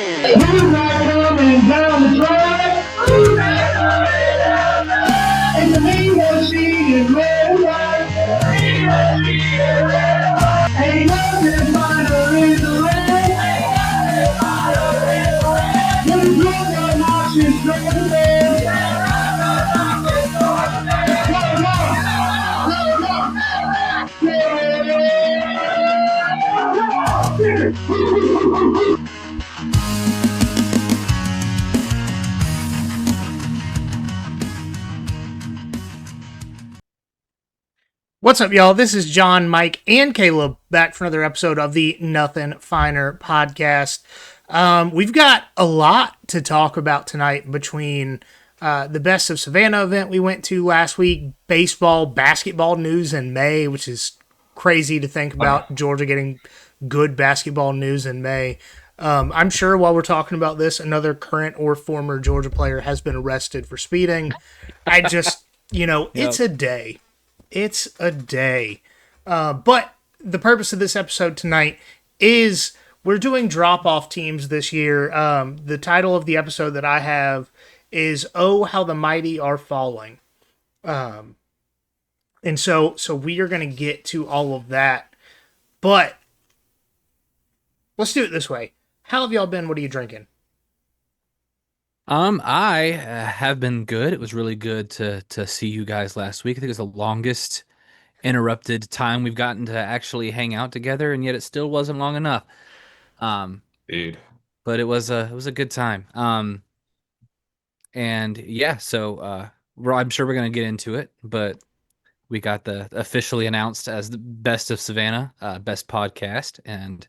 Who's not coming down the track? Who's not coming down the track? And the leader she is red and white. Ain't nothing finer in the rain. Ain't nothing finer in the rain. When the blue got marching straight to bed. Come on, come on. What's up, y'all? This is John, Mike, and Kaleb back for another episode of the Nothing Finer podcast. We've got a lot to talk about tonight between the Best of Savannah event we went to last week, baseball, basketball news in May, which is crazy to think about Georgia getting good basketball news in May. I'm sure while we're talking about this, another current or former Georgia player has been arrested for speeding. I just, It's a day. It's a day. But the purpose of this episode tonight is we're doing drop-off teams this year. The title of the episode that I have is "Oh, How the Mighty Are Falling." And so we are going to get to all of that. But let's do it this way. How have y'all been? What are you drinking? I have been good. It was really good to see you guys last week. I think it was the longest interrupted time we've gotten to actually hang out together, and yet it still wasn't long enough. Dude. But it was a good time. And yeah, so I'm sure we're gonna get into it, but we got the officially announced as the Best of Savannah, best podcast, and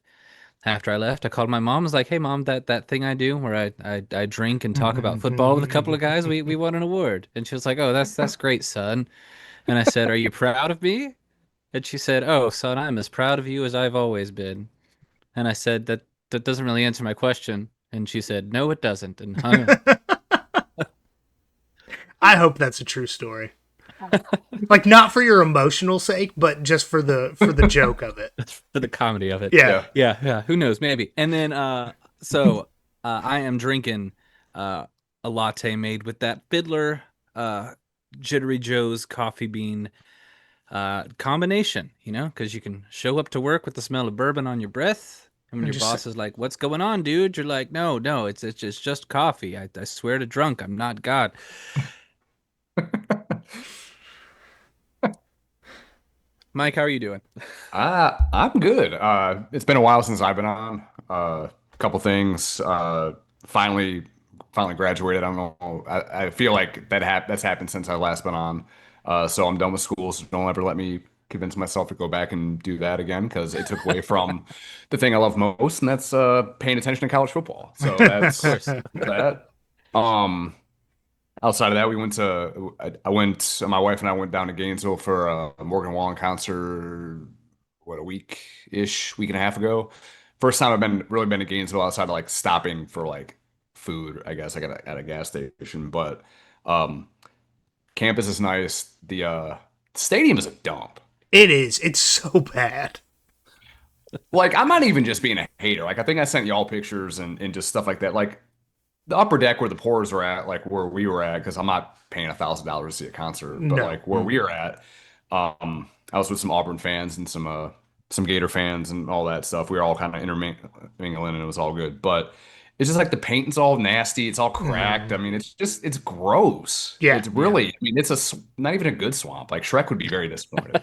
after I left, I called my mom. I was like, "Hey, mom, that thing I do where I drink and talk about football with a couple of guys, we won an award." And she was like, "Oh, that's great, son." And I said, "Are you proud of me?" And she said, "Oh, son, I'm as proud of you as I've always been." And I said, "That doesn't really answer my question." And she said, "No, it doesn't," and hung up. I hope that's a true story. Like, not for your emotional sake, but just for the joke of it. For the comedy of it. Yeah. Who knows? Maybe. And then, I am drinking a latte made with that Fiddler Jittery Joe's coffee bean combination, because you can show up to work with the smell of bourbon on your breath. And when your boss is like, "What's going on, dude?" You're like, no, it's just coffee. I swear to drunk, I'm not God. Mike, how are you doing? I'm good. It's been a while since I've been on. A couple things. Finally graduated. I don't know. I feel like that's happened since I last been on. So I'm done with school. So don't ever let me convince myself to go back and do that again because it took away from the thing I love most, and that's paying attention to college football. So that's that. Outside of that, my wife and I went down to Gainesville for a Morgan Wallen concert, a week and a half ago. First time I've really been to Gainesville outside of like stopping for like food, I guess, like at a gas station. But um, campus is nice. The stadium is a dump. It is. It's so bad. Like, I'm not even just being a hater. Like, I think I sent y'all pictures and just stuff like that. Like, the upper deck where the pours were at, like where we were at, because I'm not paying $1,000 to see a concert, but No. like where we were at, I was with some Auburn fans and some Gator fans and all that stuff. We were all kind of intermingling and it was all good. But it's just like the paint's all nasty, it's all cracked. I mean, it's gross. Yeah. It's really, I mean, it's not even a good swamp. Like Shrek would be very disappointed.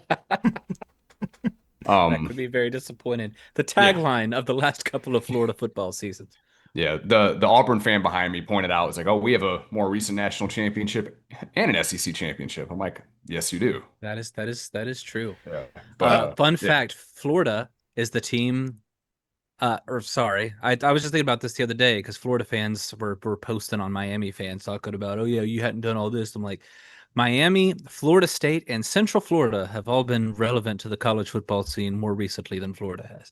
That could be very disappointed. The tagline of the last couple of Florida football seasons. Yeah, the Auburn fan behind me pointed out, it's like, "Oh, we have a more recent national championship and an SEC championship." I'm like, "Yes, you do." That is true. Yeah. Fun fact: Florida is the team. I was just thinking about this the other day because Florida fans were posting on Miami fans talking about, "Oh yeah, you hadn't done all this." I'm like, Miami, Florida State, and Central Florida have all been relevant to the college football scene more recently than Florida has.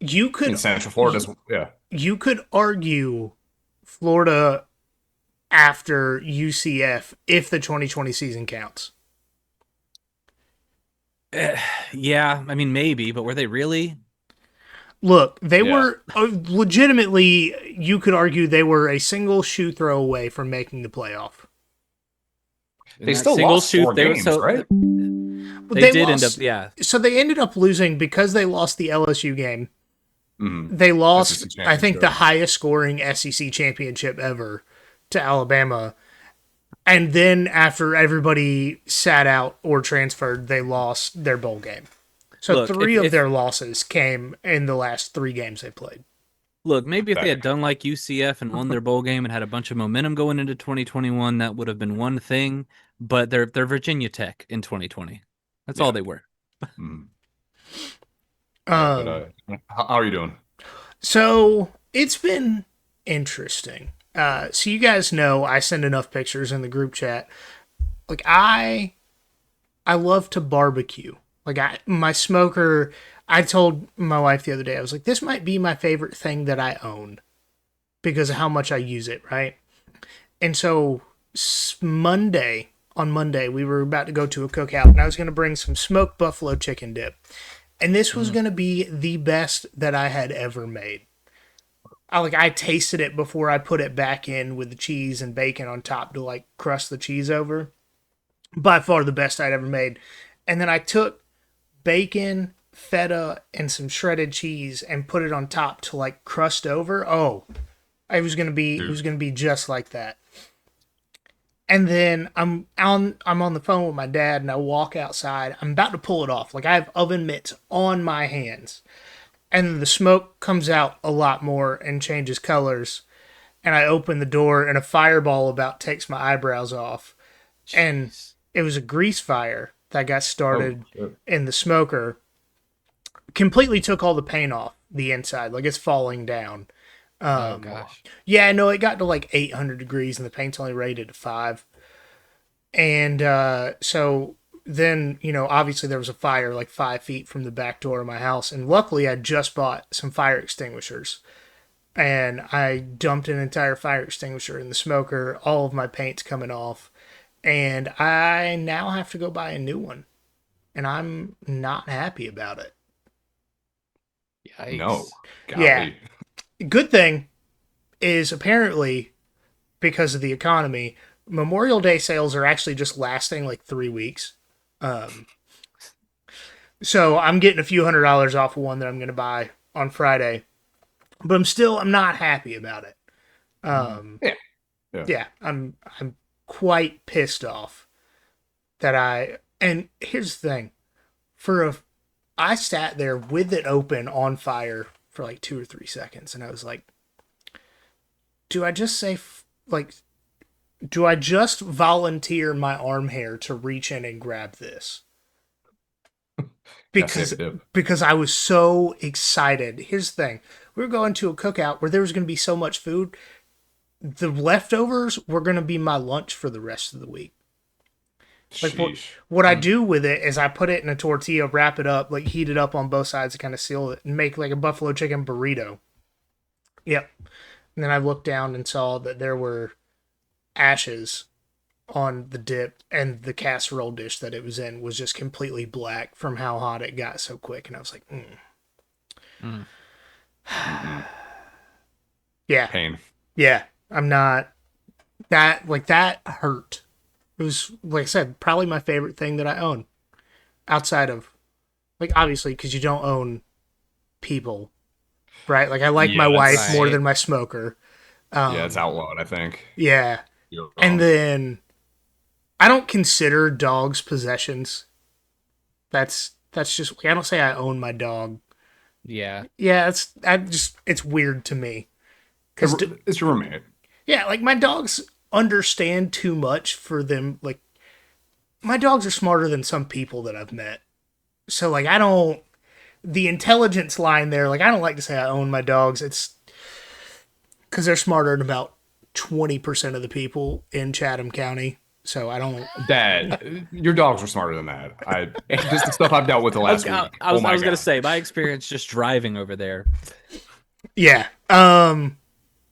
In Central Florida, yeah. You could argue Florida after UCF if the 2020 season counts. Yeah, I mean maybe, but were they really? Look, they Yeah. were legitimately, you could argue they were a single shoe throw away from making the playoff. In They that still single lost shoot, 4 they were games, right? they They did end up, lost, yeah. so they ended up losing because they lost the LSU game. Mhm. They SEC lost, I think, the championship. highest scoring SEC championship ever to Alabama. And then after everybody sat out or transferred, they lost their bowl game. So Look, three of their losses came in the last 3 games they played. maybe if they had Pathetic. done like UCF and won their bowl game and had a bunch of momentum going into 2021, that would have been one thing. But they're Virginia Tech in 2020. That's all Yeah. they were. Mhm. Yeah, but Um, how are you doing? so it's been interesting. So you guys know I send enough pictures in the group chat. Like I love to barbecue. Like my smoker, I told my wife the other day, I was like, this might be my favorite thing that I own because of how much I use it, right? And so on Monday, we were about to go to a cookout and I was going to bring some smoked buffalo chicken dip. And this was going to be the best that I had ever made. I tasted it before I put it back in with the cheese and bacon on top to like crust the cheese over. By far the best I'd ever made. And then I took bacon, feta, and some shredded cheese and put it on top to like crust over. Oh, it was gonna be just like that. And then I'm on the phone with my dad and I walk outside. I'm about to pull it off. Like I have oven mitts on my hands. And the smoke comes out a lot more and changes colors. And I open the door and a fireball about takes my eyebrows off. And it was a grease fire that got Oh, started shit. in the smoker. Completely took all the paint off the inside, like it's falling down. Oh gosh. Yeah, no, it got to like 800 degrees and the paint's only rated to 5. And so then, obviously there was a fire like 5 feet from the back door of my house. And luckily, I just bought some fire extinguishers. And I dumped an entire fire extinguisher in the smoker. All of my paint's coming off. And I now have to go buy a new one. And I'm not happy about it. No. Yikes. Yeah. Golly. Good thing is apparently, because of the economy, Memorial Day sales are actually just lasting like 3 weeks. So I'm getting a few $100s off of one that I'm going to buy on Friday. But I'm not happy about it. Yeah. Yeah. Yeah, I'm quite pissed off and here's the thing. I sat there with it open on fire for like 2 or 3 seconds and I was like, do I just say do I just volunteer my arm hair to reach in and grab this? Gotta save the dip. Because I was so excited. Here's the thing. We were going to a cookout where there was going to be so much food. The leftovers were going to be my lunch for the rest of the week. Like Sheesh. what I do with it is I put it in a tortilla, wrap it up, like heat it up on both sides to kind of seal it, and make like a buffalo chicken burrito. Yep. And then I looked down and saw that there were ashes on the dip, and the casserole dish that it was in was just completely black from how hot it got so quick. And I was like, yeah, Pain. yeah. I'm not that hurt. It was, like I said, probably my favorite thing that I own outside of, like, obviously, because you don't own people, right? Like, I like my Yeah, wife that's- more Right. than my smoker. Yeah, it's outlawed, I think. Yeah. You're And wrong. then I don't consider dogs possessions. That's just, I don't say I own my dog. Yeah. Yeah, it's weird to me. Because, It's your roommate. yeah, like, my dogs understand too much for them. Like, my dogs are smarter than some people that I've met. So, like, the intelligence line there, like, I don't like to say I own my dogs. It's because they're smarter than about 20% of the people in Chatham County. So I don't. Dad, your dogs are smarter than that. Just the stuff I've dealt with the last week. I was Oh my gonna God. say my experience just driving over there. Yeah.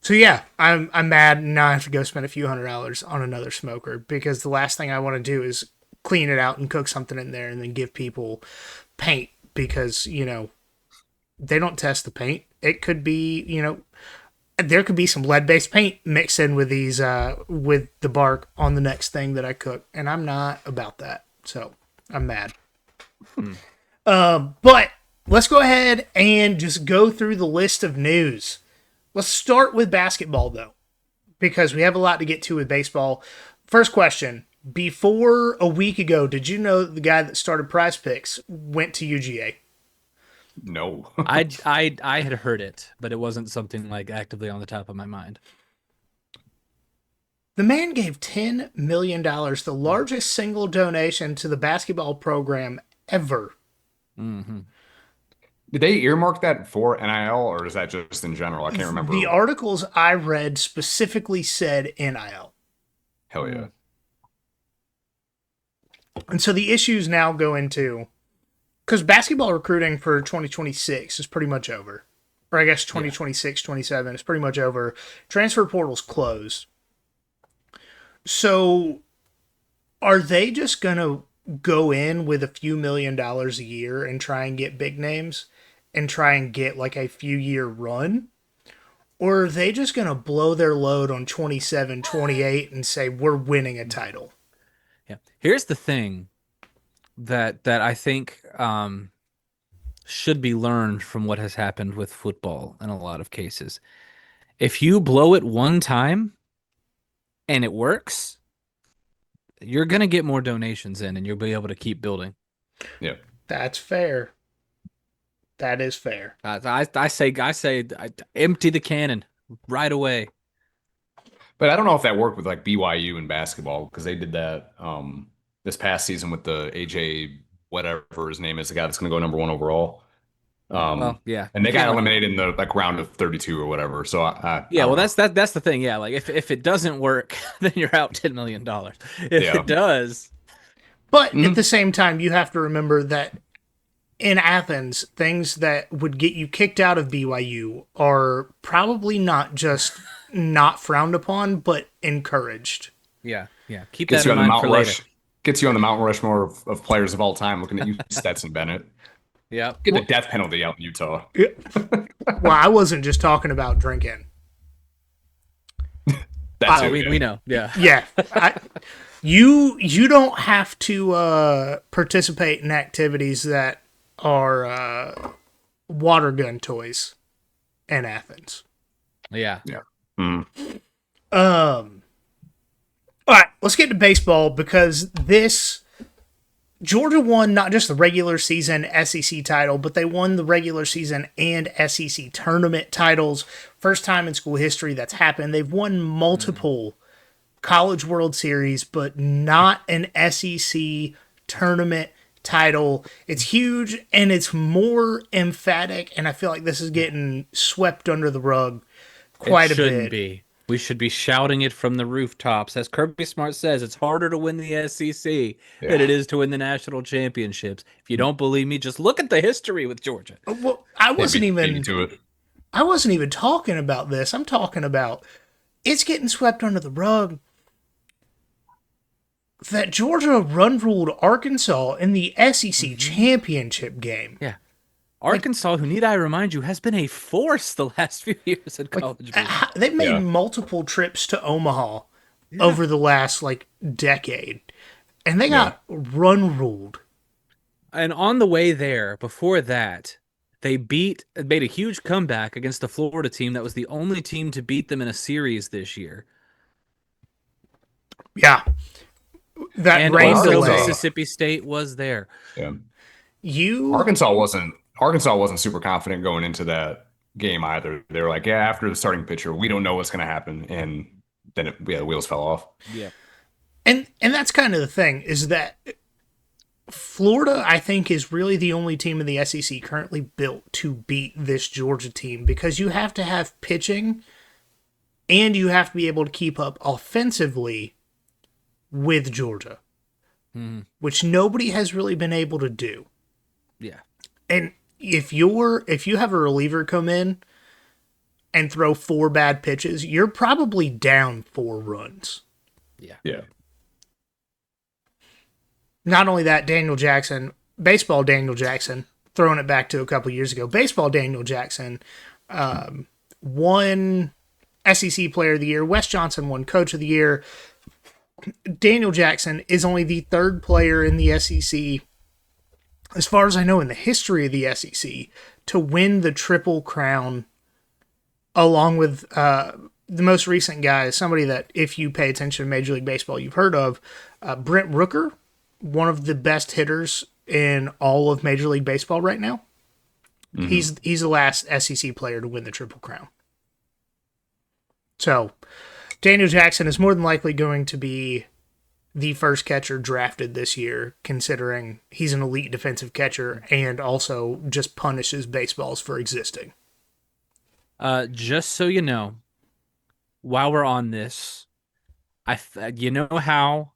So yeah, I'm mad and now I have to go spend a few $100s on another smoker because the last thing I want to do is clean it out and cook something in there and then give people paint because they don't test the paint. It could be, there could be some lead-based paint mixed in with these, with the bark on the next thing that I cook, and I'm not about that. So I'm mad. But let's go ahead and just go through the list of news. Let's start with basketball, though, because we have a lot to get to with baseball. First question. Before a week ago, did you know the guy that started Prize Picks went to UGA? No. I had heard it, but it wasn't something like actively on the top of my mind. The man gave $10 million, the largest single donation to the basketball program ever. Mm-hmm. Did they earmark that for NIL, or is that just in general? I can't remember. The articles I read specifically said NIL. Hell yeah. And so the issues now go into, because basketball recruiting for 2026 is pretty much over. Or I guess 2026, 27 is pretty much over. Transfer portal's closed. So are they just going to go in with a few $1 million a year and try and get big names and try and get like a few year run? Or are they just going to blow their load on 27, 28 and say, we're winning a title? Yeah. Here's the thing that I think should be learned from what has happened with football in a lot of cases. If you blow it one time and it works, you're going to get more donations in and you'll be able to keep building. Yeah. That's fair. That is fair. I say empty the cannon right away. But I don't know if that worked with like BYU in basketball, because they did that this past season with the AJ, whatever his name is, the guy that's going to go number 1 overall. Well, yeah. And they got eliminated in the like round of 32 or whatever. So I yeah, well, don't know. that's the thing. Yeah, like if it doesn't work, then you're out $10 million. If Yeah. it does, But at the same time, you have to remember that in Athens, things that would get you kicked out of BYU are probably not just not frowned upon, but encouraged. yeah. Keep Gets that you in on the mind Mount for Rush. later. Gets you on the Mount Rushmore of players of all time. Looking at you, Stetson Bennett. Yeah. Get the death penalty out in Utah. Well, I wasn't just talking about drinking. That's it. We know. Yeah. Yeah. You don't have to participate in activities that are water gun toys in Athens. Yeah. Yeah. Mm. All right, let's get to baseball, because Georgia won not just the regular season SEC title, but they won the regular season and SEC tournament titles. First time in school history that's happened. They've won multiple College World Series, but not an SEC tournament title. It's huge and it's more emphatic, and I feel like this is getting swept under the rug quite a bit. It shouldn't be. We should be shouting it from the rooftops. As Kirby Smart says, it's harder to win the SEC than it is to win the national championships. If you don't believe me, just look at the history with Georgia. Well, I wasn't Beat me even to it. talking about this. I'm talking about it's getting swept under the rug that Georgia run ruled Arkansas in the SEC championship game. Yeah. Arkansas, who need I remind you, has been a force the last few years in college baseball. They've made multiple trips to Omaha over the last decade, and they got run ruled. And on the way there, before that, they made a huge comeback against the Florida team that was the only team to beat them in a series this year. Yeah. That And rain also delay. Mississippi State was there. Yeah. Arkansas Arkansas wasn't super confident going into that game either. They were like, yeah, after the starting pitcher, we don't know what's going to happen. And then the wheels fell off. Yeah. And that's kind of the thing, is that Florida, I think, is really the only team in the SEC currently built to beat this Georgia team, because you have to have pitching and you have to be able to keep up offensively with Georgia, which nobody has really been able to do. Yeah. And if you have a reliever come in and throw 4 bad pitches, you're probably down 4 runs. Yeah. Yeah. Not only that, Danielle Jackson, baseball Danielle Jackson, throwing it back to a couple years ago, baseball Danielle Jackson won SEC Player of the Year. Wes Johnson won Coach of the Year. Danielle Jackson is only the third player in the SEC, as far as I know, in the history of the SEC, to win the Triple Crown, along with the most recent guy, somebody that, if you pay attention to Major League Baseball, you've heard of, Brent Rooker, one of the best hitters in all of Major League Baseball right now. Mm-hmm. He's the last SEC player to win the Triple Crown. So, Danielle Jackson is more than likely going to be the first catcher drafted this year, considering he's an elite defensive catcher and also just punishes baseballs for existing. Just so you know, while we're on this, you know how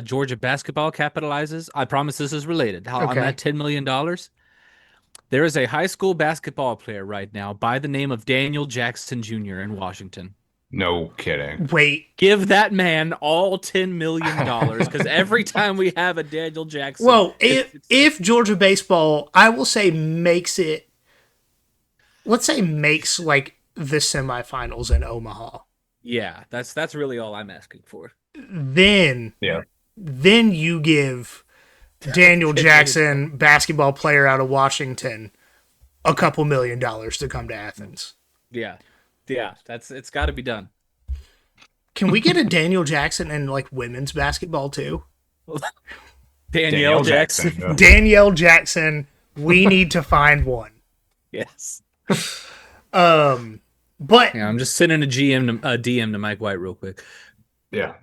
Georgia basketball capitalizes? I promise this is related. On that $10 million, there is a high school basketball player right now by the name of Danielle Jackson Jr. in Washington. No kidding. Wait. Give that man all $10 million, because every time we have a Danielle Jackson... Well, if Georgia baseball, I will say, makes like the semifinals in Omaha. Yeah, that's really all I'm asking for. Then you give Danielle Jackson, basketball player out of Washington, a couple $1 million to come to Athens. Yeah, it's got to be done. Can we get a Danielle Jackson in like women's basketball too? Danielle Jackson. Yeah. Danielle Jackson. We need to find one. Yes. But yeah, I'm just sending a DM to Mike White real quick. Yeah.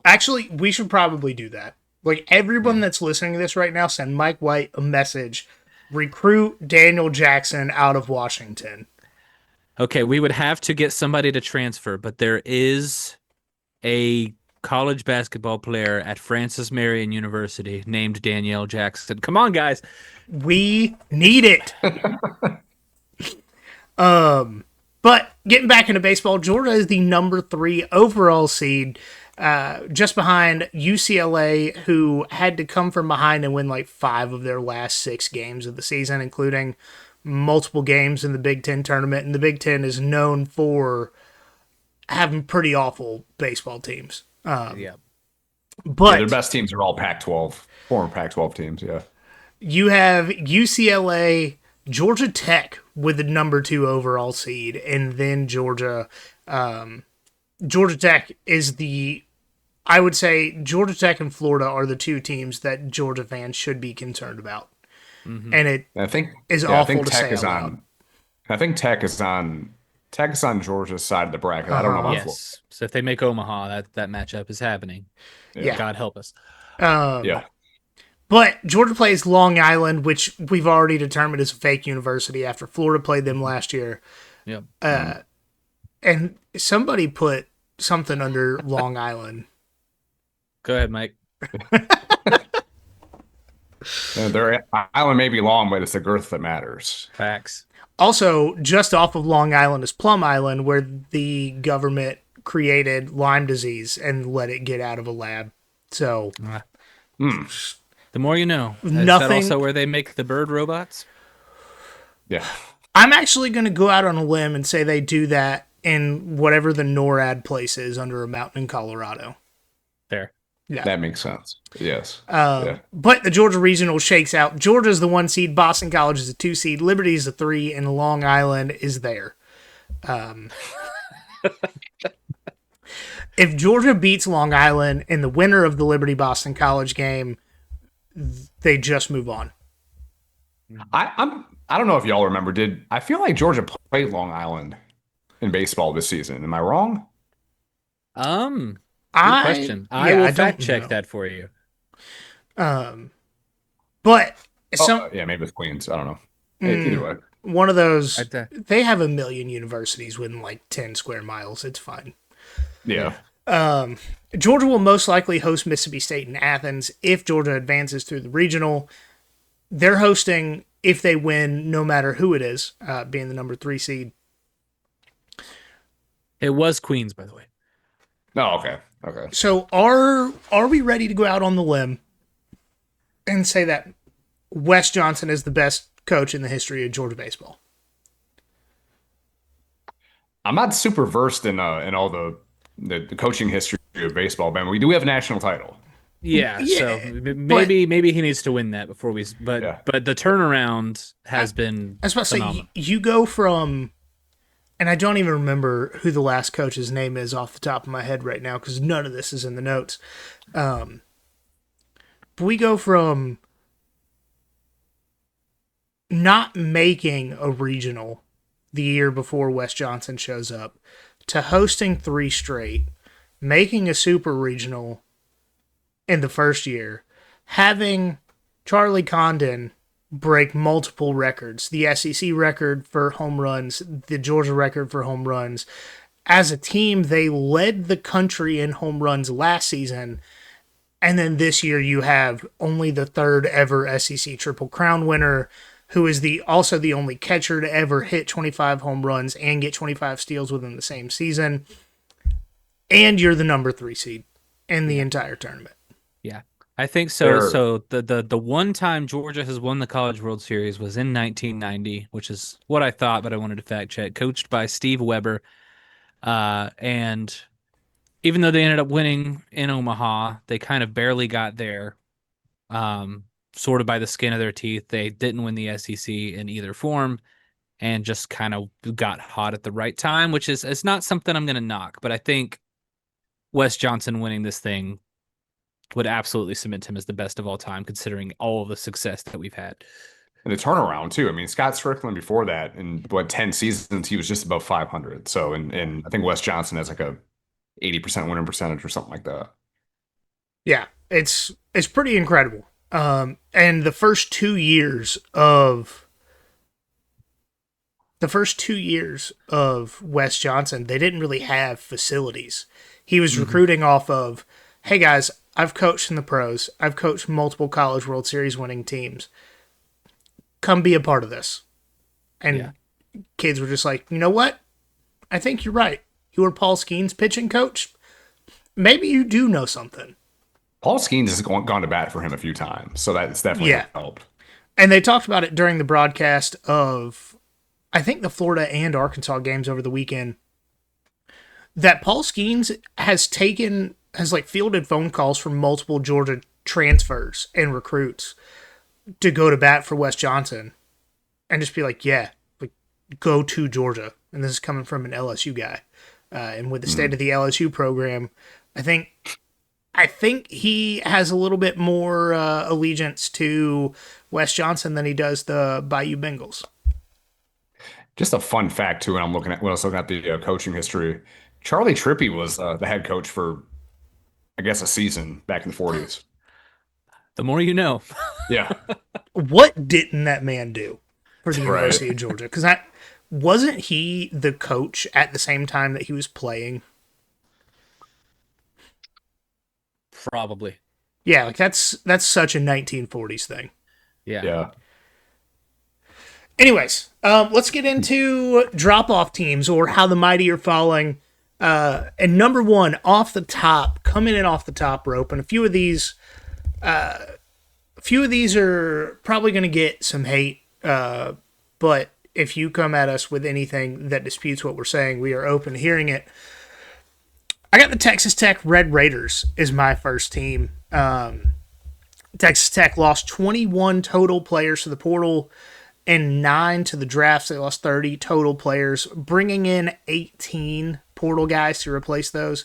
Actually, we should probably do that. Like, everyone that's listening to this right now, send Mike White a message. Recruit Danielle Jackson out of Washington. Okay, we would have to get somebody to transfer, but there is a college basketball player at Francis Marion University named Danielle Jackson. Come on, guys. We need it. But getting back into baseball, Georgia is the number 3 overall seed, just behind UCLA, who had to come from behind and win like 5 of their last 6 games of the season, including multiple games in the Big Ten tournament. And the Big Ten is known for having pretty awful baseball teams. But their best teams are all Pac-12, former Pac-12 teams. Yeah, you have UCLA, Georgia Tech with the number 2 overall seed, and then Georgia. Georgia Tech is I would say Georgia Tech and Florida are the 2 teams that Georgia fans should be concerned about. Mm-hmm. And I think awful to say out loud. I think Tech is on Georgia's side of the bracket. I don't know about Florida. So if they make Omaha, that matchup is happening. Yeah. God help us. But Georgia plays Long Island, which we've already determined is a fake university after Florida played them last year. Yep. And somebody put something under Long Island. Go ahead, Mike. Their island may be long, but it's the girth that matters. Facts. Also, just off of Long Island is Plum Island, where the government created Lyme disease and let it get out of a lab. So, the more you know. Is nothing. that also where they make the bird robots? Yeah. I'm actually going to go out on a limb and say they do that in whatever the NORAD place is under a mountain in Colorado. Fair. Yeah. That makes sense. Yes. But the Georgia Regional shakes out. Georgia's the 1 seed, Boston College is a 2 seed, Liberty is a 3, and Long Island is there. If Georgia beats Long Island in the winner of the Liberty-Boston College game, they just move on. I don't know if y'all remember. I feel like Georgia played Long Island in baseball this season? Am I wrong? Good question. I will fact check that for you. But maybe it's Queens. I don't know. Either way, one of those. They have 1 million universities within like 10 square miles. It's fine. Yeah. Georgia will most likely host Mississippi State in Athens if Georgia advances through the regional. They're hosting if they win, no matter who it is, being the number 3 seed. It was Queens, by the way. Oh, okay. So are we ready to go out on the limb and say that Wes Johnson is the best coach in the history of Georgia baseball? I'm not super versed in all the coaching history of baseball, but we do have a national title. Yeah, so Yeah, but maybe he needs to win that before we. But Yeah. but the turnaround has been I was about to say, phenomenal. you go from, and I don't even remember who the last coach's name is off the top of my head right now because none of this is in the notes. But we go from not making a regional the year before Wes Johnson shows up to hosting 3 straight, making a super regional in the first year, having Charlie Condon break multiple records, the SEC record for home runs, the Georgia record for home runs. As a team, they led the country in home runs last season. And then this year you have only the 3rd ever SEC Triple Crown winner, who is also the only catcher to ever hit 25 home runs and get 25 steals within the same season. And you're the number 3 seed in the entire tournament. Yeah, I think so. There- So the one time Georgia has won the College World Series was in 1990, which is what I thought, but I wanted to fact check. Coached by Steve Weber, and even though they ended up winning in Omaha, they kind of barely got there. Sort of by the skin of their teeth. They didn't win the SEC in either form, and just kind of got hot at the right time, which is it's not something I'm going to knock, but I think Wes Johnson winning this thing would absolutely cement him as the best of all time, considering all of the success that we've had. And the turnaround too. I mean, Scott Strickland before that, in 10 seasons, he was just above 500. So, and I think Wes Johnson has like a 80% winning percentage or something like that. Yeah, it's pretty incredible. And the first 2 years of Wes Johnson, they didn't really have facilities. He was recruiting off of, hey guys, I've coached in the pros. I've coached multiple College World Series winning teams. Come be a part of this. And kids were just like, you know what? I think you're right. You were Paul Skeen's pitching coach. Maybe you do know something. Paul Skeens has gone to bat for him a few times, so that's definitely helped. And they talked about it during the broadcast of, I think, the Florida and Arkansas games over the weekend, that Paul Skeens has fielded phone calls from multiple Georgia transfers and recruits to go to bat for Wes Johnson and just be like, yeah, like, go to Georgia. And this is coming from an LSU guy. And with the state of the LSU program, I think he has a little bit more allegiance to Wes Johnson than he does the Bayou Bengals. Just a fun fact too, and when I was looking at the coaching history, Charlie Trippi was the head coach for, I guess, a season back in the 40s. The more you know. Yeah. What didn't that man do for the Right. University of Georgia? Because wasn't he the coach at the same time that he was playing? Probably. Yeah, like that's such a 1940s thing. Yeah. Yeah. Anyways, let's get into drop-off teams or how the mighty are falling. And number 1, off the top, coming in off the top rope, and a few of these are probably going to get some hate. But if you come at us with anything that disputes what we're saying, we are open to hearing it. I got the Texas Tech Red Raiders as my first team. Texas Tech lost 21 total players to the portal and 9 to the drafts. They lost 30 total players, bringing in 18 portal guys to replace those,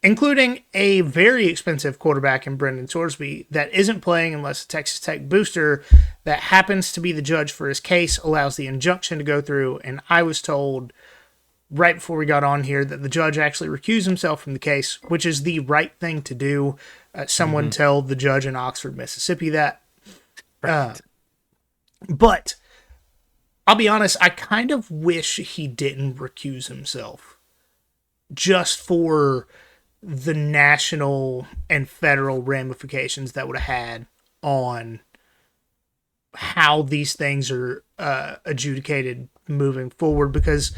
including a very expensive quarterback in Brendan Sorsby that isn't playing unless a Texas Tech booster that happens to be the judge for his case allows the injunction to go through. And I was told right before we got on here that the judge actually recused himself from the case, which is the right thing to do. Someone tell the judge in Oxford, Mississippi that. But I'll be honest, I kind of wish he didn't recuse himself just for the national and federal ramifications that would have had on how these things are adjudicated moving forward. Because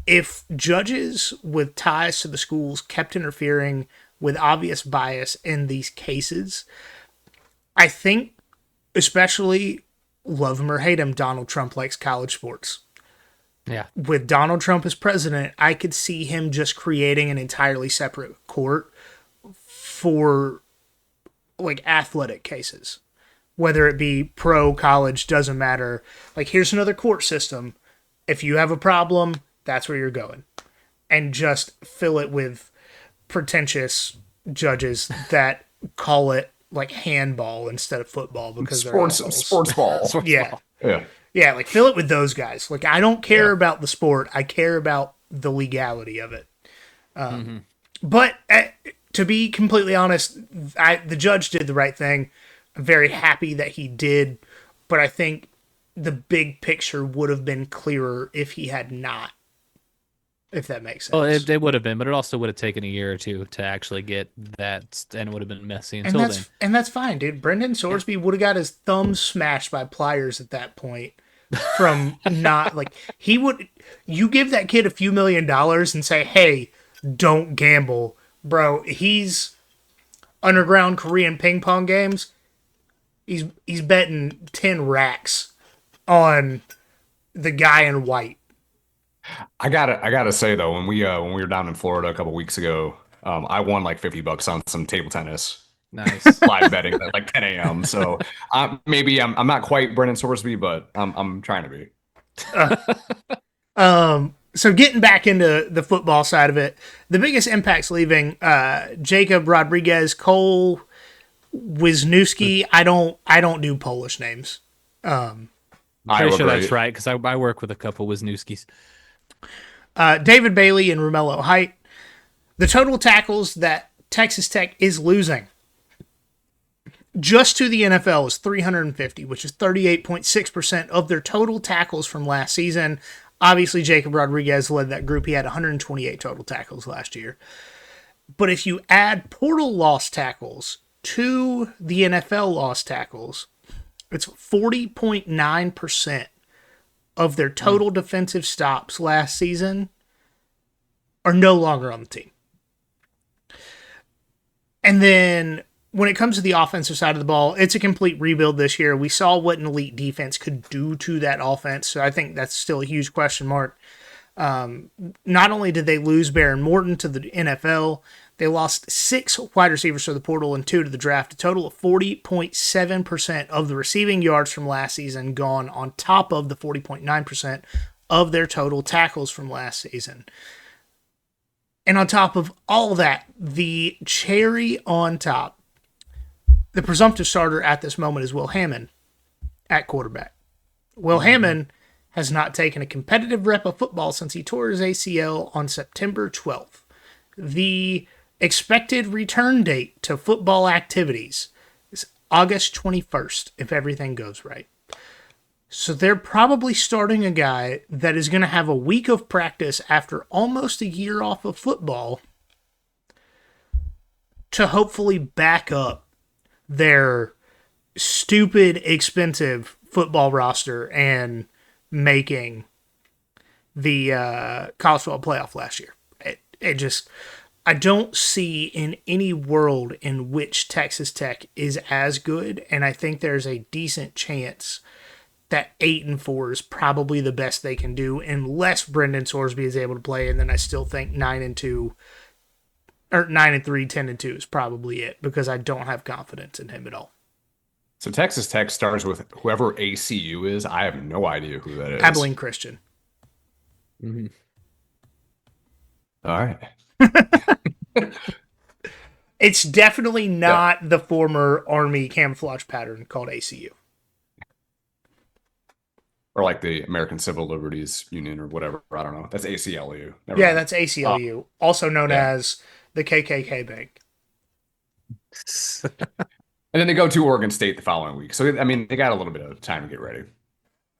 if judges with ties to the schools kept interfering with obvious bias in these cases, I think especially love him or hate him, Donald Trump likes college sports. Yeah. With Donald Trump as president, I could see him just creating an entirely separate court for like athletic cases. Whether it be pro, college, doesn't matter. Like, here's another court system. If you have a problem, that's where you're going. And just fill it with pretentious judges that call it like handball instead of football because sports ball. Yeah. Yeah. Yeah, like fill it with those guys. Like, I don't care about the sport. I care about the legality of it. But to be completely honest, the judge did the right thing. I'm very happy that he did. But I think the big picture would have been clearer if he had not. If that makes sense. Well, it would have been, but it also would have taken a year or two to actually get that, and it would have been messy until then. And that's fine, dude. Brendan Sorsby would have got his thumb smashed by pliers at that point from not, like, he would, you give that kid a few $1 million and say, hey, don't gamble. Bro, he's underground Korean ping pong games. He's betting 10 racks on the guy in white. I gotta say though, when we were down in Florida a couple weeks ago, I won like $50 on some table tennis. Nice. Live betting at like 10 a.m. So maybe I'm not quite Brendan Sorsby, but I'm trying to be. So getting back into the football side of it, the biggest impacts leaving Jacob Rodriguez, Cole Wisniewski. I don't do Polish names. Pretty sure that's right because I work with a couple Wisniewskis. David Bailey and Romello Height. The total tackles that Texas Tech is losing just to the NFL is 350, which is 38.6% of their total tackles from last season. Obviously, Jacob Rodriguez led that group. He had 128 total tackles last year. But if you add portal lost tackles to the NFL lost tackles, it's 40.9% of their total defensive stops last season are no longer on the team. And then when it comes to the offensive side of the ball, it's a complete rebuild this year. We saw what an elite defense could do to that offense, so I think that's still a huge question mark. Not only did they lose Baron Morton to the NFL, they lost 6 wide receivers to the portal and 2 to the draft. A total of 40.7% of the receiving yards from last season gone on top of the 40.9% of their total tackles from last season. And on top of all that, the cherry on top, the presumptive starter at this moment is Will Hammond at quarterback. Will Hammond has not taken a competitive rep of football since he tore his ACL on September 12th. The expected return date to football activities is August 21st, if everything goes right. So they're probably starting a guy that is going to have a week of practice after almost a year off of football to hopefully back up their stupid, expensive football roster and making the college football playoff last year. I don't see in any world in which Texas Tech is as good, and I think there's a decent chance that 8-4 is probably the best they can do, unless Brendan Sorsby is able to play, and then I still think 9-2 or 9-3, 10-2 is probably it because I don't have confidence in him at all. So Texas Tech starts with whoever ACU is. I have no idea who that is. Abilene Christian. Mm-hmm. All right. It's definitely not the former Army camouflage pattern called ACU. Or like the American Civil Liberties Union or whatever. I don't know. That's ACLU. Never Yeah, mind. that's ACLU, also known as the KKK Bank. And then they go to Oregon State the following week. So, I mean, they got a little bit of time to get ready.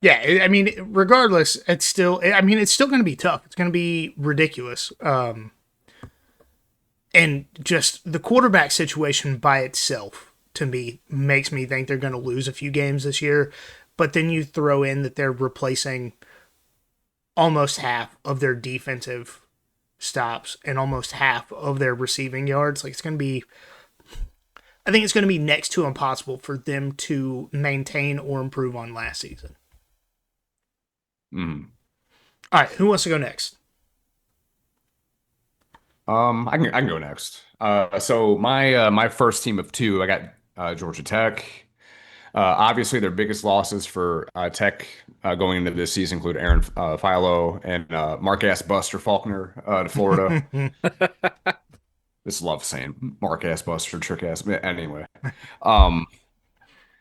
Yeah, I mean, regardless, it's still going to be tough. It's going to be ridiculous. And just the quarterback situation by itself, to me, makes me think they're going to lose a few games this year. But then you throw in that they're replacing almost half of their defensive stops and almost half of their receiving yards. Like, it's going to be I think it's going to be next to impossible for them to maintain or improve on last season. Mm. All right, who wants to go next? I can go next. So my first team of two, I got Georgia Tech. Obviously, their biggest losses for Tech going into this season include Aaron Philo and Mark-ass Buster Faulkner to Florida. Just love saying Mark-ass Buster, trick-ass. Anyway, um,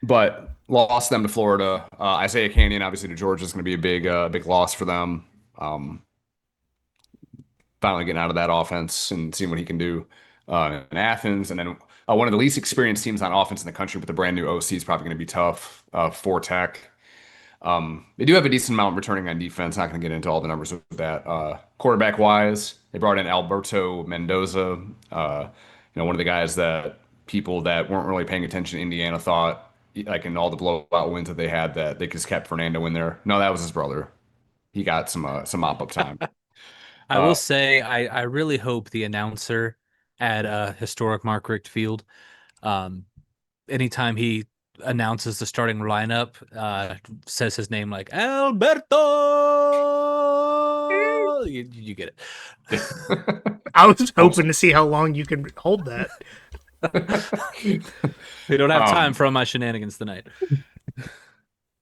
but lost them to Florida. Isaiah Canyon, obviously, to Georgia is going to be a big loss for them. Um, Finally getting out of that offense and seeing what he can do in Athens. And then one of the least experienced teams on offense in the country with the brand new OC is probably going to be tough for Tech. They do have a decent amount returning on defense. Not going to get into all the numbers with that. Quarterback wise, they brought in Alberto Mendoza. One of the guys that people that weren't really paying attention to Indiana thought, like in all the blowout wins that they had, that they just kept Fernando in there. No, that was his brother. He got some mop up time. I will Uh, say I really hope the announcer at historic Mark Richt Field, um, anytime he announces the starting lineup, says his name like Alberto. You get it. I was Also, hoping to see how long you can hold that. We don't have time um, for all my shenanigans tonight.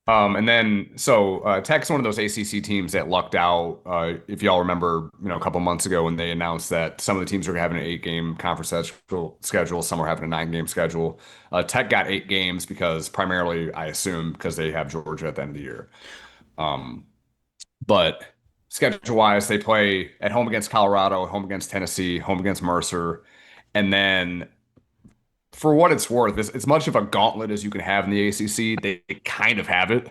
And then Tech's one of those ACC teams that lucked out. If y'all remember, a couple months ago when they announced that some of the teams were having an 8-game conference schedule, some were having a 9-game schedule. Tech got 8 games because primarily, I assume, because they have Georgia at the end of the year. But schedule-wise, they play at home against Colorado, home against Tennessee, home against Mercer, and then for what it's worth, as much of a gauntlet as you can have in the ACC, they kind of have it.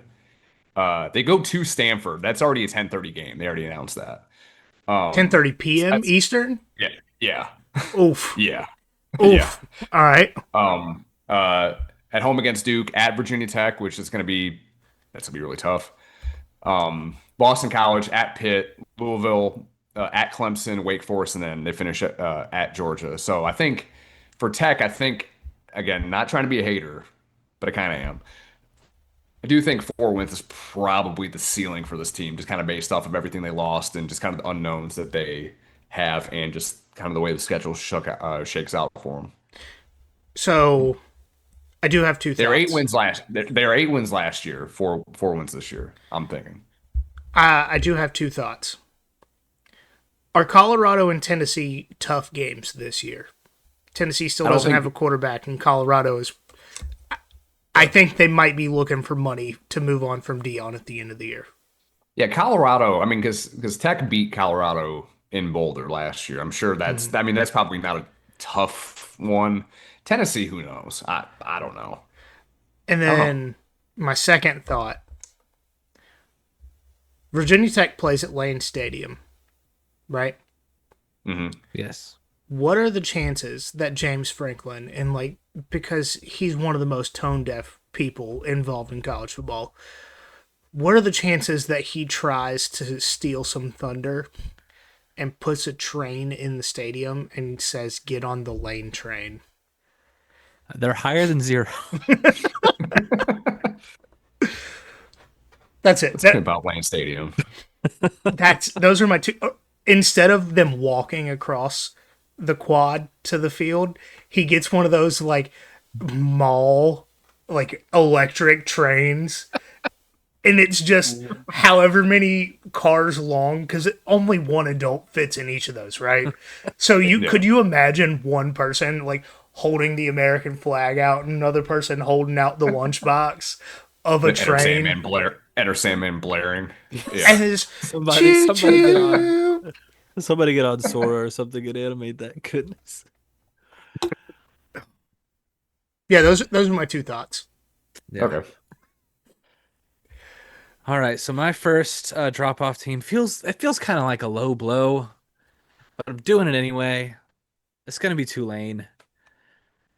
They go to Stanford. That's already a 10:30 game. They already announced that. Um, 10:30 p.m. that's Eastern. yeah, yeah, Oof. yeah, yeah. Oof. All right. Um, uh, at home against Duke, at Virginia Tech, which is that's gonna be really tough. Boston College, at Pitt, Louisville, at Clemson, Wake Forest, and then they finish at Georgia. So I think for Tech, again, not trying to be a hater, but I kind of am. I do think 4 wins is probably the ceiling for this team, just kind of based off of everything they lost and just kind of the unknowns that they have, and just kind of the way the schedule shakes out for them. So I do have two They're eight thoughts. wins last. They're 8 wins last year. Four wins this year. I'm thinking. I do have two thoughts. Are Colorado and Tennessee tough games this year? Tennessee still I don't doesn't think have a quarterback, and Colorado is. I think they might be looking for money to move on from Dion at the end of the year. Yeah, Colorado. I mean, because Tech beat Colorado in Boulder last year. I'm sure that's. Mm. I mean, that's probably not a tough one. Tennessee, who knows? I don't know. And I don't know. then my second thought: Virginia Tech plays at Lane Stadium, right? Hmm. Yes. What are the chances that James Franklin, and because he's one of the most tone deaf people involved in college football, what are the chances that he tries to steal some thunder and puts a train in the stadium and says, "Get on the Lane train"? They're higher than 0. That's it. Let's think about Wayne Stadium. Those are my two. Instead of them walking across the quad to the field, he gets one of those mall electric trains, and it's just however many cars long because only one adult fits in each of those, right? So Yeah. could you imagine one person holding the American flag out and another person holding out the lunchbox of a Enter train? Sandman blaring. Yeah. And it's Somebody, choo somebody get on, choo. somebody get on Sora or something and animate that. Goodness. Yeah, those are my two thoughts. Yeah. Okay. All right. So my first drop off team feels kind of like a low blow, but I'm doing it anyway. It's gonna be Tulane.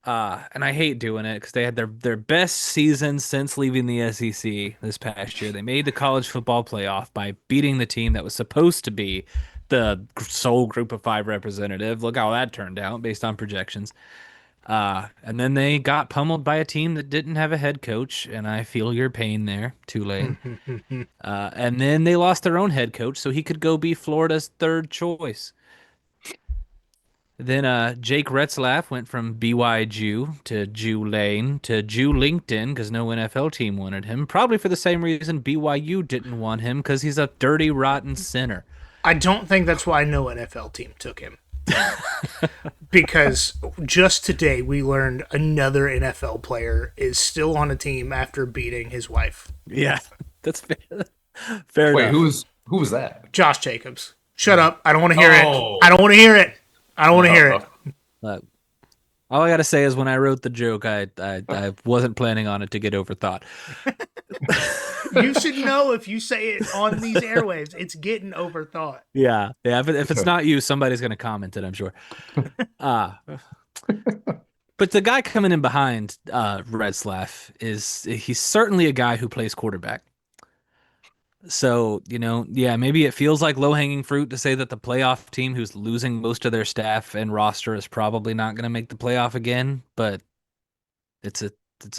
And I hate doing it because they had their best season since leaving the SEC this past year. They made the college football playoff by beating the team that was supposed to be the sole group of 5 representative. Look how that turned out based on projections. And then they got pummeled by a team that didn't have a head coach, and I feel your pain there, Tulane. And then they lost their own head coach, so he could go be Florida's third choice. Then Jake Retzlaff went from BYU to Jew Lane to Jew LinkedIn because no NFL team wanted him. Probably for the same reason BYU didn't want him because he's a dirty, rotten sinner. I don't think that's why no NFL team took him. Because just today we learned another NFL player is still on a team after beating his wife. Yeah, that's fair. Fair Wait, enough. who was that? Josh Jacobs. Shut up. I don't want to hear Oh. it. I don't want to hear it. I don't want to hear it. Look, all I gotta say is when I wrote the joke, I wasn't planning on it to get overthought. You should know if you say it on these airwaves, it's getting overthought. Yeah. If it's not you, somebody's gonna comment it, I'm sure. But the guy coming in behind Retzlaff he's certainly a guy who plays quarterback. So, maybe it feels like low-hanging fruit to say that the playoff team who's losing most of their staff and roster is probably not going to make the playoff again, but it's a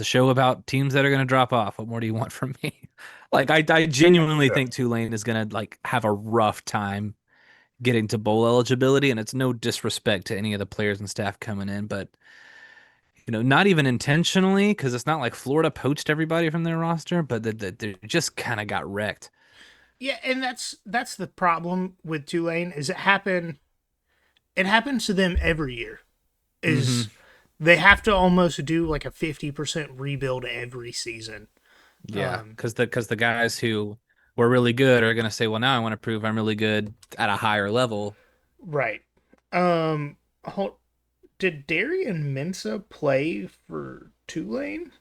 show about teams that are going to drop off. What more do you want from me? Like, I genuinely think Tulane is going to have a rough time getting to bowl eligibility, and it's no disrespect to any of the players and staff coming in, but not even intentionally, because it's not like Florida poached everybody from their roster, but they just kind of got wrecked. Yeah, and that's the problem with Tulane is it happens to them every year. They have to almost do like a 50% rebuild every season. Yeah, because the guys who were really good are going to say, well, now I want to prove I'm really good at a higher level. Right. Did Darian Mensah play for Tulane?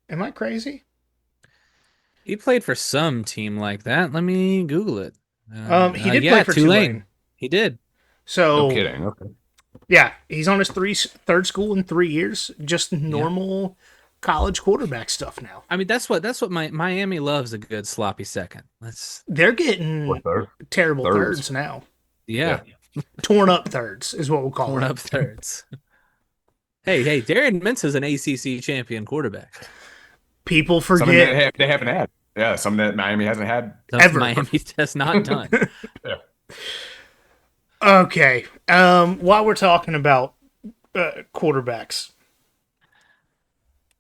Am I crazy? He played for some team like that. Let me Google it. He did play for Tulane. He did. So, No kidding. Okay. yeah, he's on his third school in 3 years. Just normal college quarterback stuff now. I mean, that's what Miami loves, a good sloppy second. They're getting terrible thirds now. Yeah. Torn up thirds is what we'll call Torn it. up thirds. Hey, Darian Mintz is an ACC champion quarterback. People forget. Something that they haven't had. Yeah, something that Miami hasn't had. Ever. Miami has not done. Yeah. Okay. While we're talking about quarterbacks,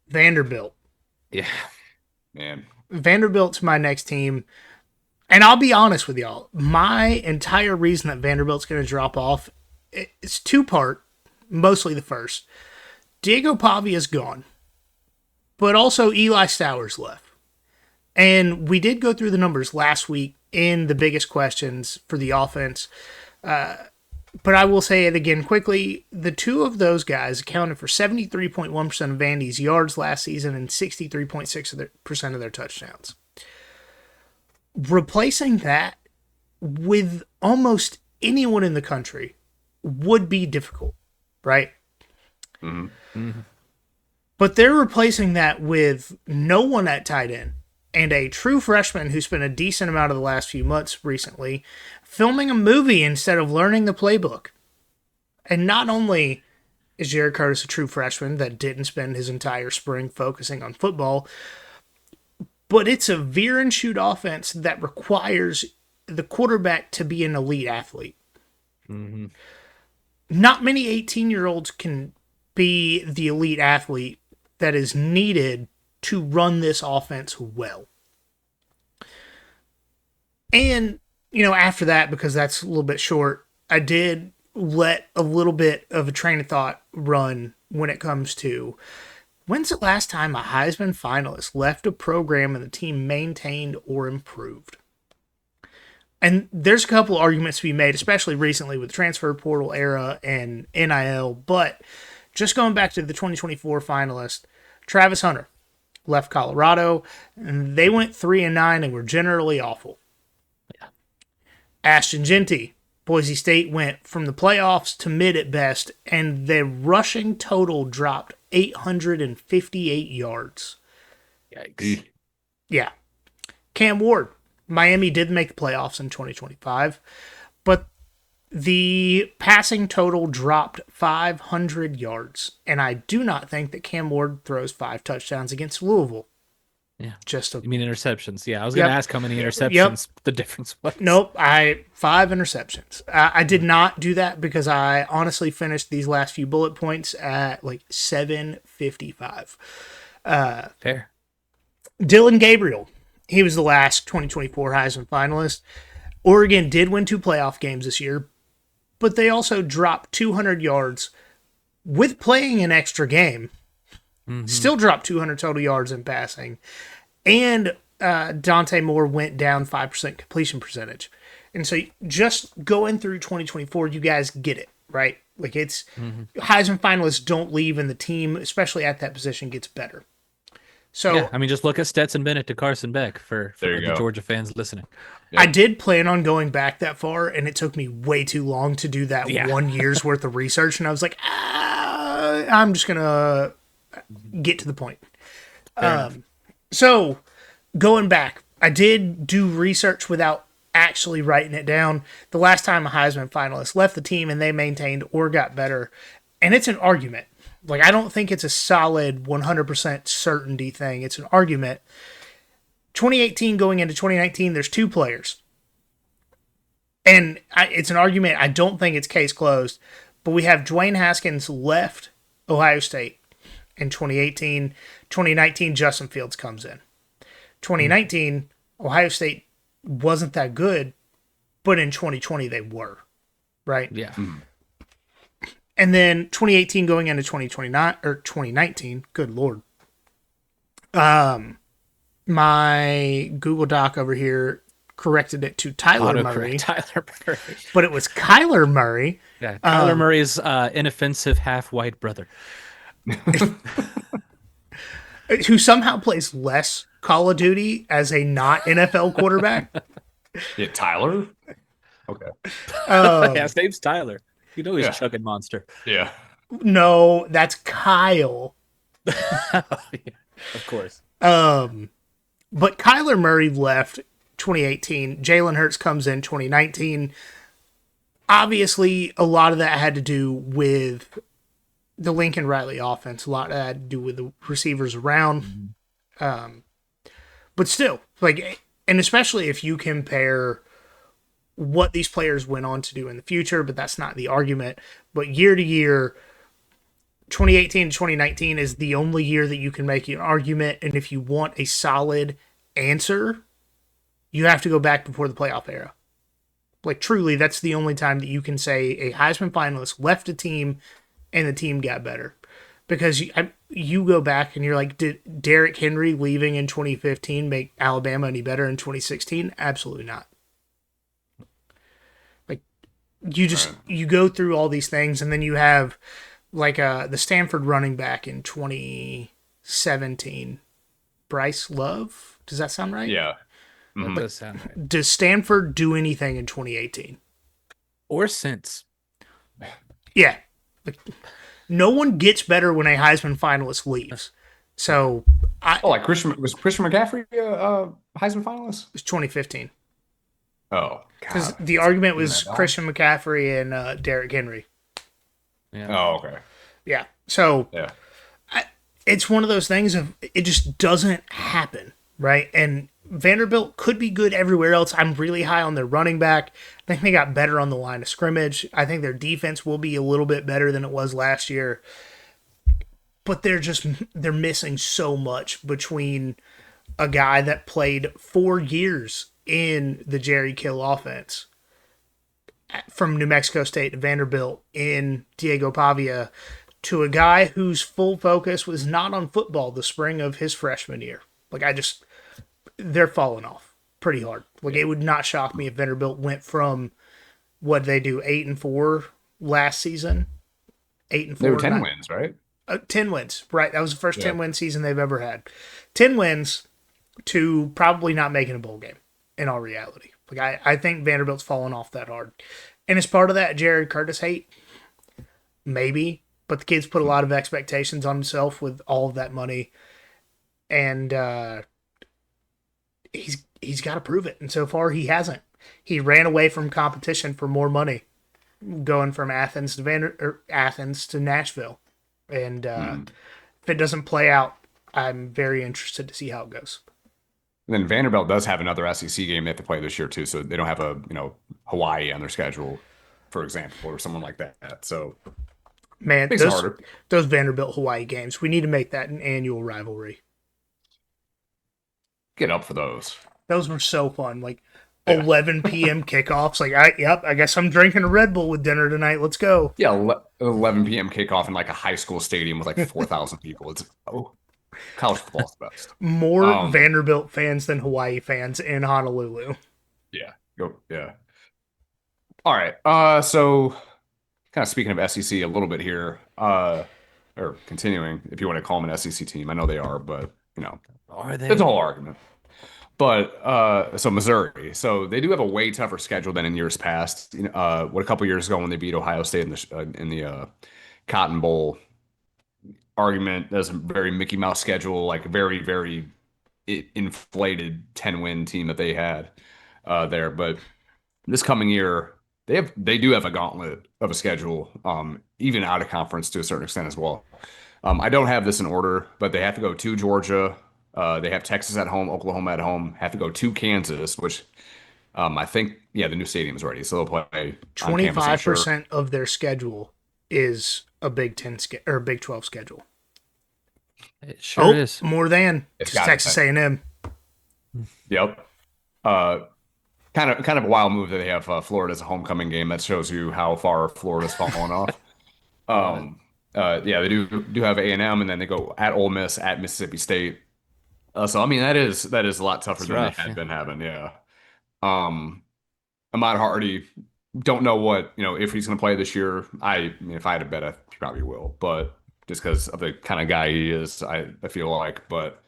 Vanderbilt. Yeah. Man. Vanderbilt's my next team. And I'll be honest with y'all. My entire reason that Vanderbilt's going to drop off is two-part, mostly the first. Diego Pavia's gone. But also Eli Stowers left. And we did go through the numbers last week in the biggest questions for the offense. But I will say it again quickly. The two of those guys accounted for 73.1% of Vandy's yards last season and 63.6% of their touchdowns. Replacing that with almost anyone in the country would be difficult, right? Mm-hmm. Mm-hmm. But they're replacing that with no one at tight end and a true freshman who spent a decent amount of the last few months recently filming a movie instead of learning the playbook. And not only is Jared Curtis a true freshman that didn't spend his entire spring focusing on football, but it's a veer and shoot offense that requires the quarterback to be an elite athlete. Mm-hmm. Not many 18-year-olds can be the elite athlete that is needed to run this offense well. And, after that, because that's a little bit short, I did let a little bit of a train of thought run when it comes to when's the last time a Heisman finalist left a program and the team maintained or improved? And there's a couple of arguments to be made, especially recently with the transfer portal era and NIL, but just going back to the 2024 finalist, Travis Hunter left Colorado, and they went 3-9 and were generally awful. Yeah. Ashton Genty, Boise State went from the playoffs to mid at best, and their rushing total dropped 858 yards. Yikes. Yeah. Cam Ward, Miami did make the playoffs in 2025, but The passing total dropped 500 yards, and I do not think that Cam Ward throws 5 touchdowns against Louisville. Yeah. Just You mean interceptions? Yeah, I was going to Yep. ask how many interceptions the difference was. Nope, 5 interceptions. I did not do that because I honestly finished these last few bullet points at like 755. Fair. Dylan Gabriel, he was the last 2024 Heisman finalist. Oregon did win 2 playoff games this year, but they also dropped 200 yards with playing an extra game. Still dropped 200 total yards in passing. And Dante Moore went down 5% completion percentage. And so just going through 2024, you guys get it, right? Like it's Heisman finalists don't leave and the team, especially at that position, gets better. So Yeah, I mean, just look at Stetson Bennett to Carson Beck for There you the go. Georgia fans listening. I did plan on going back that far, and it took me way too long to do that Yeah. 1 year's worth of research. And I was like, I'm just going to get to the point. So going back, I did do research without actually writing it down. The last time a Heisman finalist left the team and they maintained or got better, and it's an argument. Like, I don't think it's a solid 100% certainty thing. It's an argument. 2018 going into 2019, there's 2 players. And it's an argument. I don't think it's case closed. But we have Dwayne Haskins left Ohio State in 2018. 2019, Justin Fields comes in. 2019, Ohio State wasn't that good, but in 2020 they were, right? Yeah. And then 2018 going into 2029 or 2019, good lord. My Google Doc over here corrected it to Tyler Murray, Tyler Murray. but it was Kyler Murray. Yeah, Kyler Murray's inoffensive half-white brother. Who somehow plays less Call of Duty as a not NFL quarterback. Yeah, Tyler. Okay. Yeah, his name's Tyler. You know he's Yeah. chugging monster. Yeah. No, that's Kyle. Yeah, of course. But Kyler Murray left 2018. Jalen Hurts comes in 2019. Obviously, a lot of that had to do with the Lincoln Riley offense. A lot of that had to do with the receivers around. But still, like, and especially if you compare what these players went on to do in the future, but that's not the argument. But year to year, 2018 to 2019 is the only year that you can make an argument. And if you want a solid answer, you have to go back before the playoff era. Like, truly, that's the only time that you can say a Heisman finalist left a team and the team got better. Because you go back and you're like, did Derrick Henry leaving in 2015 make Alabama any better in 2016? Absolutely not. Like, you go through all these things, and then you have like the Stanford running back in 2017, Bryce Love. Does that sound right? Yeah. That does sound right. Does Stanford do anything in 2018? Or since. Yeah. Like, no one gets better when a Heisman finalist leaves. So Like Christian McCaffrey Heisman finalist? it's 2015. Oh, Because God. the argument was that long? Christian McCaffrey and Derrick Henry. Yeah. Oh, okay. Yeah. So Yeah. it's one of those things of it just doesn't happen, right? And Vanderbilt could be good everywhere else. I'm really high on their running back. I think they got better on the line of scrimmage. I think their defense will be a little bit better than it was last year. But they're missing so much between a guy that played 4 years in the Jerry Kill offense from New Mexico State to Vanderbilt in Diego Pavia to a guy whose full focus was not on football the spring of his freshman year. Like, they're falling off pretty hard. Like, it would not shock me if Vanderbilt went from what they do 8-4 last season, 8-4. They were 10 wins, right? 10 wins, right? That was the first Yeah. 10-win season they've ever had. 10 wins to probably not making a bowl game, in all reality. Like, I think Vanderbilt's fallen off that hard. And as part of that Jared Curtis hate, maybe, but the kid's put a lot of expectations on himself with all of that money. And he's got to prove it. And so far, he hasn't. He ran away from competition for more money. going from Athens to Athens to Nashville, and if it doesn't play out, I'm very interested to see how it goes. And then Vanderbilt does have another SEC game they have to play this year too, so they don't have a Hawaii on their schedule, for example, or someone like that. So Man, makes it harder. those Vanderbilt Hawaii games, we need to make that an annual rivalry. Get up for those. Those were so fun. Like 11 p.m. kickoffs. Like, I guess I'm drinking a Red Bull with dinner tonight. Let's go. Yeah, 11 p.m. kickoff in like a high school stadium with like 4,000 people. It's college football's the best. More Vanderbilt fans than Hawaii fans in Honolulu. Yeah. All right. So kind of speaking of SEC a little bit here, or continuing, if you want to call them an SEC team. I know they are, but Are they? it's a whole argument. But so Missouri, so they do have a way tougher schedule than in years past. A couple years ago when they beat Ohio State in the Cotton Bowl argument, that's a very Mickey Mouse schedule, like very, very inflated 10-win team that they had there. But this coming year, they do have a gauntlet of a schedule, even out of conference to a certain extent as well. I don't have this in order, but they have to go to Georgia. They have Texas at home, Oklahoma at home. Have to go to Kansas, which I think the new stadium is ready, so they'll play. 25% of their schedule is a Big 10 or Big 12 schedule. It sure is. More than Texas A&M. Yep. Kind of a wild move that they have Florida as a homecoming game. That shows you how far Florida's fallen off. They do have A&M, and then they go at Ole Miss, at Mississippi State. So I mean that is a lot tougher than they had been having. Yeah. Ahmad Hardy, don't know what if he's going to play this year. If I had to bet, I probably will, but just because of the kind of guy he is, I feel like. But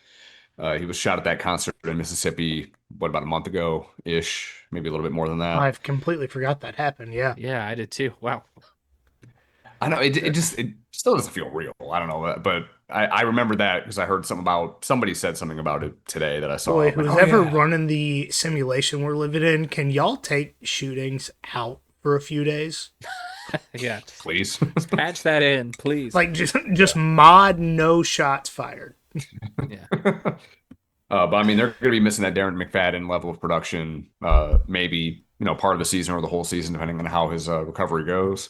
he was shot at that concert in Mississippi, about a month ago ish, maybe a little bit more than that. I've completely forgot that happened. Yeah, I did too. Wow. I know it still doesn't feel real. I don't know, but I remember that because I heard somebody said something about it today that I saw. Boy, who's ever running the simulation we're living in, can y'all take shootings out for a few days? Yeah, please patch that in, please. Like just mod no shots fired. Yeah. But I mean, they're going to be missing that Darren McFadden level of production. Maybe part of the season or the whole season, depending on how his recovery goes.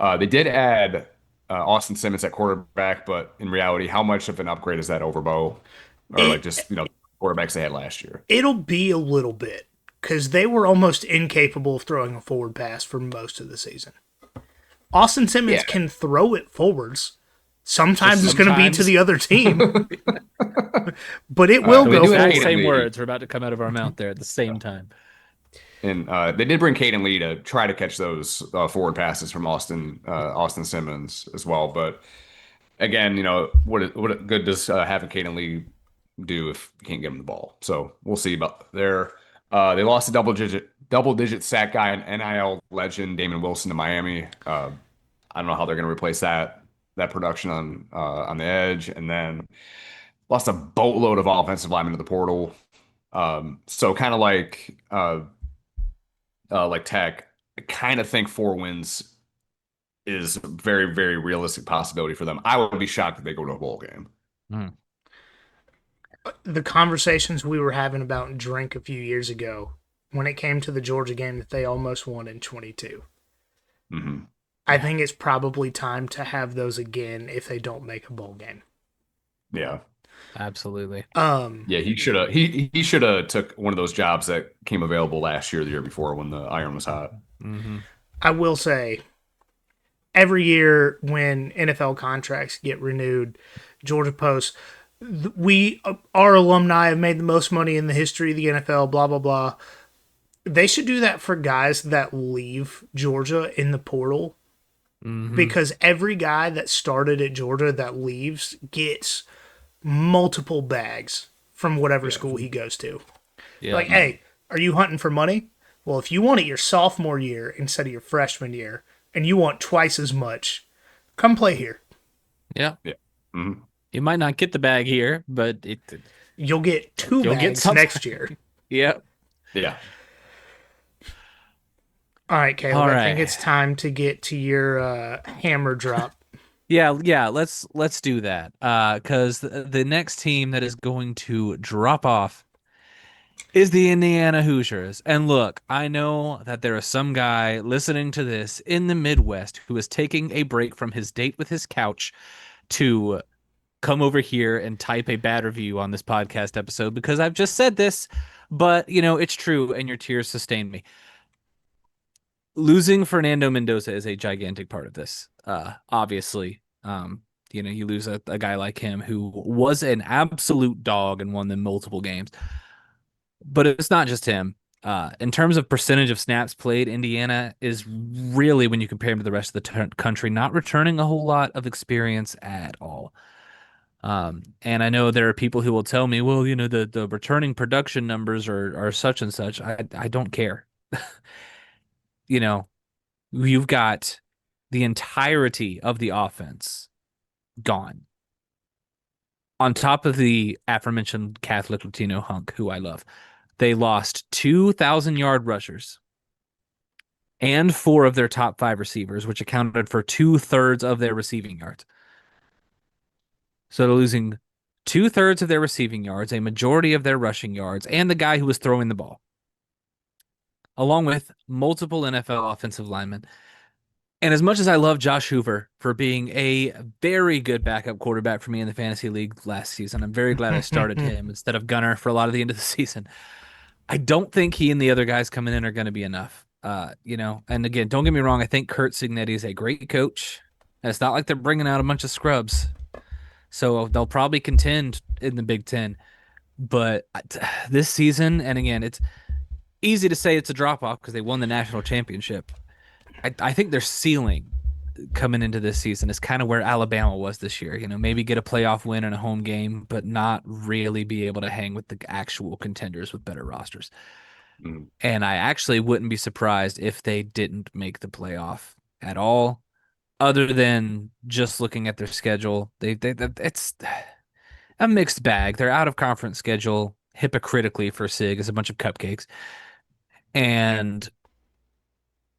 They did add Austin Simmons at quarterback, but in reality, how much of an upgrade is that over Bo? Or quarterbacks they had last year? It'll be a little bit, because they were almost incapable of throwing a forward pass for most of the season. Austin Simmons can throw it forwards. Sometimes it's going to be to the other team. But it will go forward. The same words are about to come out of our mouth there at the same time. And they did bring Caden Lee to try to catch those forward passes from Austin Simmons as well. But again, what good does having Caden Lee do if you can't get him the ball? So we'll see about there. They lost a double-digit sack guy and NIL legend Damon Wilson to Miami. I don't know how they're going to replace that production on the edge, and then lost a boatload of offensive linemen to the portal. So kind of like Tech, I kind of think 4 wins is a very, very realistic possibility for them. I would be shocked if they go to a bowl game. The conversations we were having about drink a few years ago, when it came to the Georgia game that they almost won in 22. Mm-hmm. I think it's probably time to have those again if they don't make a bowl game. Yeah. Absolutely. He should have he should have took one of those jobs that came available last year, the year before, when the iron was hot. Mm-hmm. I will say, every year when NFL contracts get renewed, Georgia Post, our alumni have made the most money in the history of the NFL, blah, blah, blah. They should do that for guys that leave Georgia in the portal. Mm-hmm. Because every guy that started at Georgia that leaves gets multiple bags from whatever school he goes to. Yeah. Like, hey, are you hunting for money? Well, if you want it your sophomore year instead of your freshman year, and you want twice as much, come play here. Yeah. Mm-hmm. You might not get the bag here, but you'll get two bags next year. Yep. Yeah. All right, Caleb. All I think right. it's time to get to your hammer drop. Yeah, let's do that. Because the next team that is going to drop off is the Indiana Hoosiers. And look, I know that there is some guy listening to this in the Midwest who is taking a break from his date with his couch to come over here and type a bad review on this podcast episode because I've just said this, but it's true, and your tears sustain me. Losing Fernando Mendoza is a gigantic part of this. Obviously, you lose a guy like him who was an absolute dog and won them multiple games. But it's not just him. In terms of percentage of snaps played, Indiana is really, when you compare him to the rest of the country, not returning a whole lot of experience at all. And I know there are people who will tell me, well, the returning production numbers are such and such. I don't care. You've got the entirety of the offense gone. On top of the aforementioned Catholic Latino hunk, who I love, they lost 2,000-yard rushers and 4 of their top 5 receivers, which accounted for 2/3 of their receiving yards. So they're losing 2/3 of their receiving yards, a majority of their rushing yards, and the guy who was throwing the ball, along with multiple NFL offensive linemen. And as much as I love Josh Hoover for being a very good backup quarterback for me in the fantasy league last season, I'm very glad I started him instead of Gunner for a lot of the end of the season. I don't think he and the other guys coming in are going to be enough. And again, don't get me wrong. I think Curt Cignetti is a great coach. And it's not like they're bringing out a bunch of scrubs. So they'll probably contend in the Big Ten. But this season, and again, it's easy to say it's a drop-off because they won the national championship. I think their ceiling coming into this season is kind of where Alabama was this year. Maybe get a playoff win in a home game, but not really be able to hang with the actual contenders with better rosters. Mm. And I actually wouldn't be surprised if they didn't make the playoff at all, other than just looking at their schedule. It's a mixed bag. Their out of conference schedule, hypocritically for SIG, is a bunch of cupcakes. And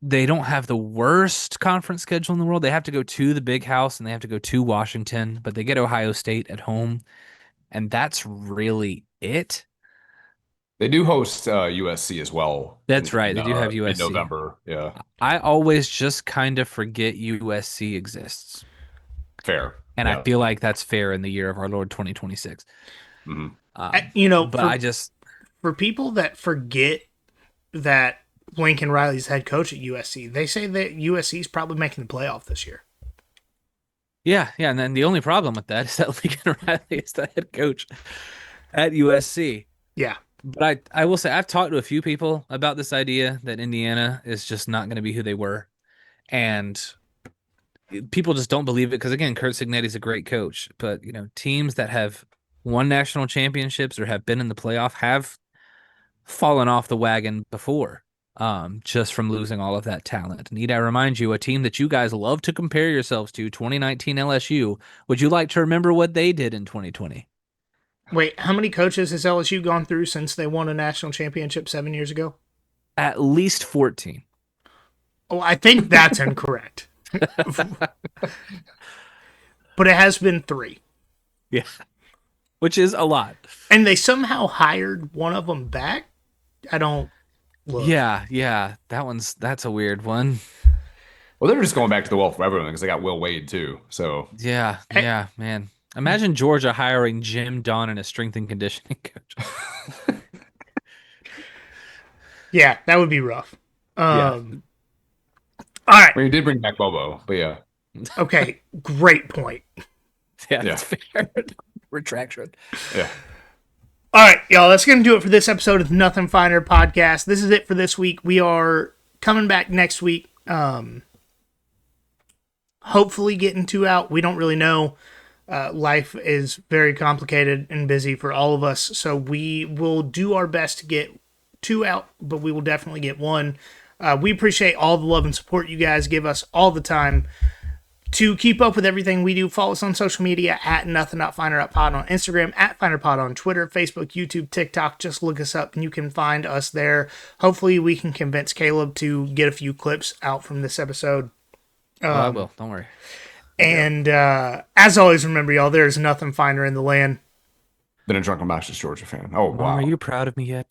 they don't have the worst conference schedule in the world. They have to go to the Big House and they have to go to Washington, but they get Ohio State at home, and that's really it. They do host USC as well. That's right. They do have USC in November. Yeah. I always just kind of forget USC exists. Fair. And I feel like that's fair in the year of our Lord 2026. Mm-hmm. For people that forget that Lincoln Riley's head coach at USC, they say that USC is probably making the playoff this year. Yeah, and then the only problem with that is that Lincoln Riley is the head coach at USC. Yeah. But I will say I've talked to a few people about this idea that Indiana is just not going to be who they were. And people just don't believe it because, again, Curt Cignetti is a great coach. But, teams that have won national championships or have been in the playoff have fallen off the wagon before. Just from losing all of that talent. Need I remind you, a team that you guys love to compare yourselves to, 2019 LSU, would you like to remember what they did in 2020? Wait, how many coaches has LSU gone through since they won a national championship 7 years ago? At least 14. Oh, I think that's incorrect. But it has been 3. Yeah. Which is a lot. And they somehow hired one of them back? I don't... Look. Yeah. That's a weird one. Well, they're just going back to the well for everyone because they got Will Wade too. So yeah, man. Imagine Georgia hiring Jim Donnan as strength and conditioning coach. Yeah, that would be rough. All right. Well, you did bring back Bobo, but yeah. Okay, great point. Yeah, that's fair. Retraction. Yeah. All right, y'all, that's going to do it for this episode of the Nothing Finer podcast. This is it for this week. We are coming back next week. Hopefully getting 2 out. We don't really know. Life is very complicated and busy for all of us, so we will do our best to get 2 out, but we will definitely get 1. We appreciate all the love and support you guys give us all the time. To keep up with everything we do, follow us on social media at Nothing Not Finer Up Pod on Instagram, at FinerPod on Twitter, Facebook, YouTube, TikTok. Just look us up and you can find us there. Hopefully we can convince Kaleb to get a few clips out from this episode. I will. Don't worry. And as always, remember, y'all, there's nothing finer in the land Than a drunk, obnoxious Georgia fan. Oh, Mom, wow. are you proud of me yet?